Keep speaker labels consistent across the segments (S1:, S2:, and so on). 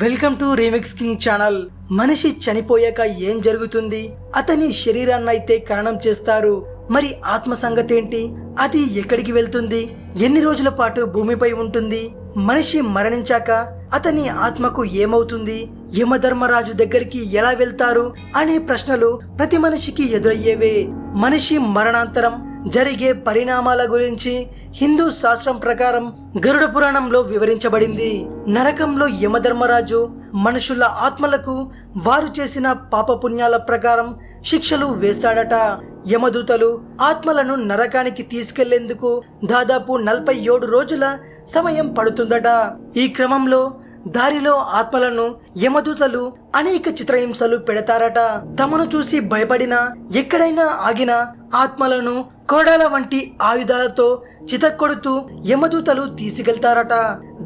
S1: Welcome to remix king channel. మనిషి చనిపోయాక ఏం జరుగుతుంది? అతని శరీరాన్ని అయితే ఖననం చేస్తారు. మరి ఆత్మ సంగతి ఏంటి? అది ఎక్కడికి వెళ్తుంది? ఎన్ని రోజుల పాటు భూమిపై ఉంటుంది? మనిషి మరణించాక అతని ఆత్మకు ఏమవుతుంది? యమధర్మరాజు దగ్గరికి ఎలా వెళ్తారు అనే ప్రశ్నలు ప్రతి మనిషికి ఎదురయ్యేవే. మనిషి మరణాంతరం జరిగే పరిణామాల గురించి హిందూ శాస్త్రం ప్రకారం గరుడ పురాణంలో వివరించబడింది. నరకంలో యమధర్మరాజు మనుషుల ఆత్మలకు వారు చేసిన పాపపుణ్యాల ప్రకారం శిక్షలు వేస్తాడట. యమదూతలు ఆత్మలను నరకానికి తీసుకెళ్లేందుకు దాదాపు 47 రోజుల సమయం పడుతుందట. ఈ క్రమంలో దారిలో ఆత్మలను యమదూతలు అనేక చిత్రహింసలు పెడతారట. తమను చూసి భయపడిన ఎక్కడైనా ఆగిన ఆత్మలను కోడాల వంటి ఆయుధాలతో చితక్కొడుతూ యమదూతలు తీసుకెళ్తారట.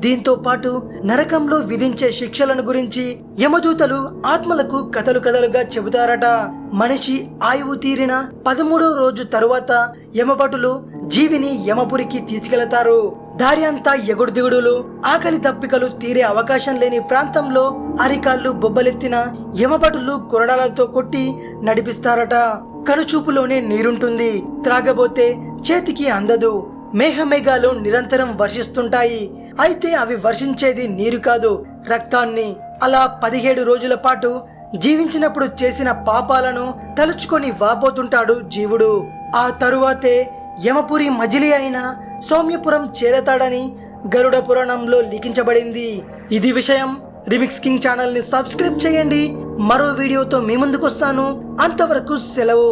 S1: దీంతో పాటు నరకంలో విధించే శిక్షలను గురించి యమదూతలు ఆత్మలకు కథలుగా చెబుతారట. మనిషి ఆయువు తీరిన 13వ రోజు తరువాత యమభటులు జీవిని యమపురికి తీసుకెళతారు. దారి అంతా ఎగుడు దిగుడులు, ఆకలి దప్పికలు తీరే అవకాశం లేని ప్రాంతంలో అరికాళ్ళు బొబ్బలెత్తిన యమభటులు కొరడాలతో కొట్టి నడిపిస్తారట. కనుచూపులోనే నీరుంటుంది, త్రాగబోతే చేతికి అందదు. మేఘమేఘాలు నిరంతరం వర్షిస్తుంటాయి. అయితే అవి వర్షించేది నీరు కాదు, రక్తాన్ని. అలా 17 రోజుల పాటు జీవించినప్పుడు చేసిన పాపాలను తలుచుకొని వాపోతుంటాడు జీవుడు. ఆ తరువాతే యమపురి మజిలీ అయిన సౌమ్యపురం చేరతాడని గరుడ పురాణంలో లిఖించబడింది. ఇది విషయం. రీమిక్స్ కింగ్ ఛానల్ ని సబ్స్క్రైబ్ చేయండి. మరో వీడియోతో మీ ముందుకు వస్తాను. అంతవరకు సెలవు.